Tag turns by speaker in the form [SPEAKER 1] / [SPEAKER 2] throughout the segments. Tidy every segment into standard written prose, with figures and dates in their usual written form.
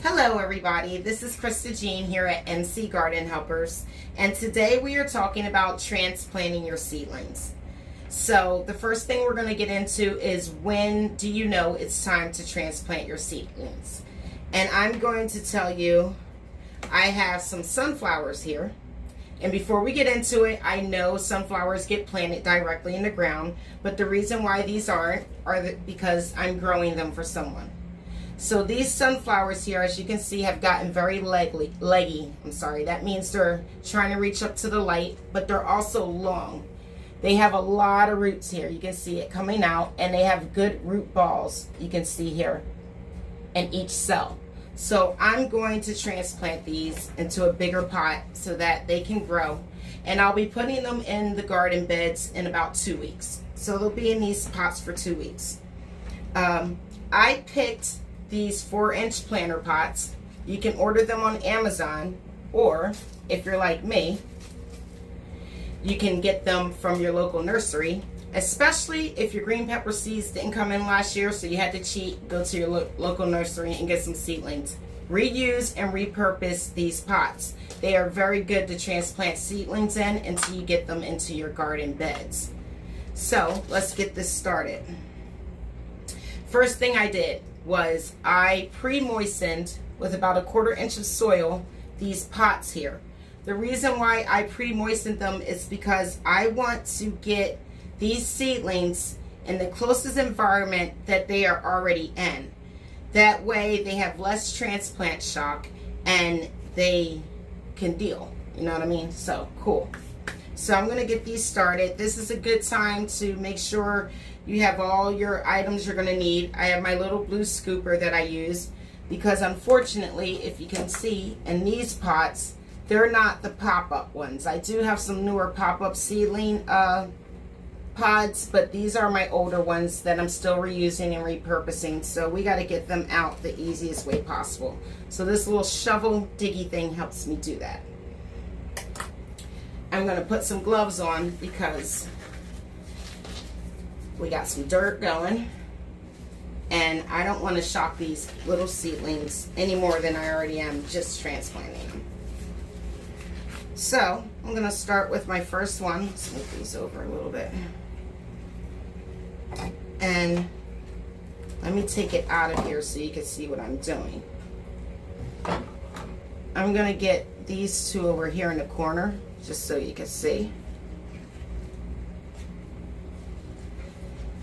[SPEAKER 1] Hello everybody, this is Krista Jean here at NC Garden Helpers, and today we are talking about transplanting your seedlings. So the first thing we're going to get into is, when do you know it's time to transplant your seedlings? And I'm going to tell you, I have some sunflowers here, and before we get into it, I know sunflowers get planted directly in the ground, but the reason why these aren't because I'm growing them for someone. So these sunflowers here, as you can see, have gotten very leggy. That means they're trying to reach up to the light, but they're also long. They have a lot of roots here. You can see it coming out, and they have good root balls. You can see here in each cell. So I'm going to transplant these into a bigger pot so that they can grow. And I'll be putting them in the garden beds in about 2 weeks. So they'll be in these pots for 2 weeks. I picked these 4-inch planter pots. You can order them on Amazon, or if you're like me, you can get them from your local nursery, especially if your green pepper seeds didn't come in last year, so you had to cheat, go to your local nursery and get some seedlings. Reuse and repurpose these pots. They are very good to transplant seedlings in until you get them into your garden beds. So let's get this started. First thing I did was I pre-moistened with about 1/4 inch of soil these pots here. The reason why I pre-moistened them is because I want to get these seedlings in the closest environment that they are already in. That way they have less transplant shock and they can deal. You know what I mean? So cool. So I'm going to get these started. This is a good time to make sure you have all your items you're going to need. I have my little blue scooper that I use because, unfortunately, if you can see in these pots, they're not the pop-up ones. I do have some newer pop-up seedling pods, but these are my older ones that I'm still reusing and repurposing. So we got to get them out the easiest way possible. So this little shovel diggy thing helps me do that. I'm going to put some gloves on because we got some dirt going, and I don't want to shock these little seedlings any more than I already am just transplanting them. So I'm going to start with my first one. Let's move these over a little bit. And let me take it out of here so you can see what I'm doing. I'm going to get these two over here in the corner just so you can see.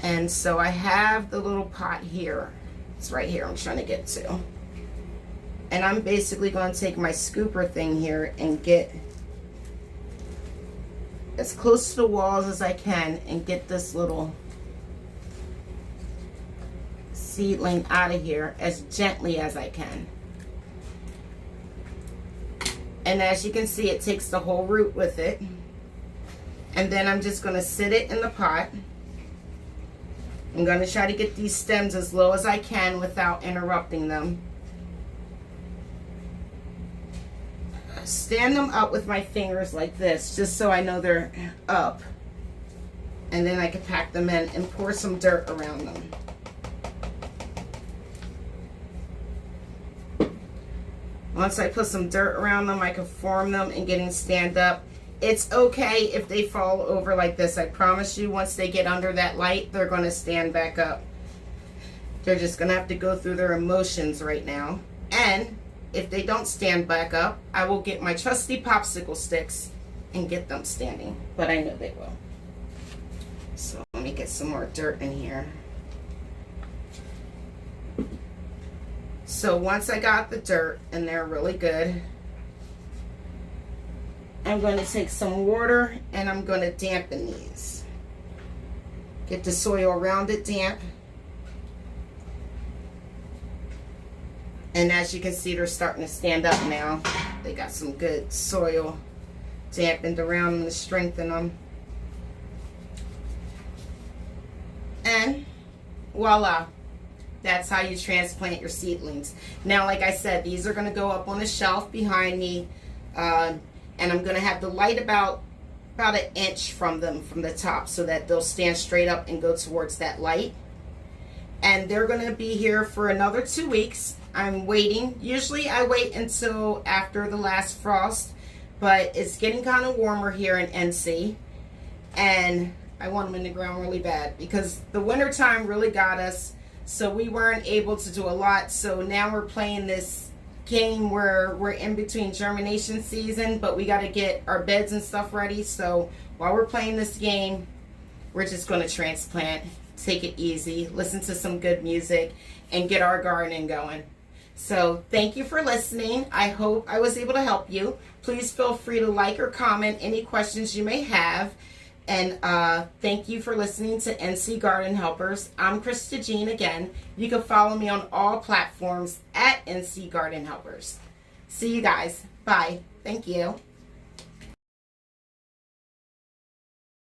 [SPEAKER 1] And so I have the little pot here. It's right here I'm trying to get to. And I'm basically going to take my scooper thing here and get as close to the walls as I can and get this little seedling out of here as gently as I can. And as you can see, it takes the whole root with it. And then I'm just going to sit it in the pot. I'm going to try to get these stems as low as I can without interrupting them. Stand them up with my fingers like this, just so I know they're up. And then I can pack them in and pour some dirt around them. Once I put some dirt around them, I can form them and get them stand up. It's okay if they fall over like this. I promise you, once they get under that light, they're going to stand back up. They're just going to have to go through their emotions right now. And if they don't stand back up, I will get my trusty popsicle sticks and get them standing. But I know they will. So let me get some more dirt in here. So once I got the dirt and they're really good, I'm going to take some water and I'm going to dampen these. Get the soil around it damp. And as you can see, they're starting to stand up now. They got some good soil dampened around them to strengthen them. And voila. That's how you transplant your seedlings. Now, like I said, these are going to go up on the shelf behind me. And I'm going to have the light about 1 inch from them, from the top, so that they'll stand straight up and go towards that light. and they're going to be here for another 2 weeks. I'm waiting. Usually I wait until after the last frost, but it's getting kind of warmer here in NC, and I want them in the ground really bad because the winter time really got us, so we weren't able to do a lot. So now we're playing this game where we're in between germination season, but we got to get our beds and stuff ready. So while we're playing this game, we're just going to transplant, take it easy, listen to some good music, and get our gardening going. So thank you for listening. I hope I was able to help you. Please feel free to like or comment any questions you may have. And thank you for listening to NC Garden Helpers. I'm Krista Jean again. You can follow me on all platforms at NC Garden Helpers. See you guys. Bye. Thank you.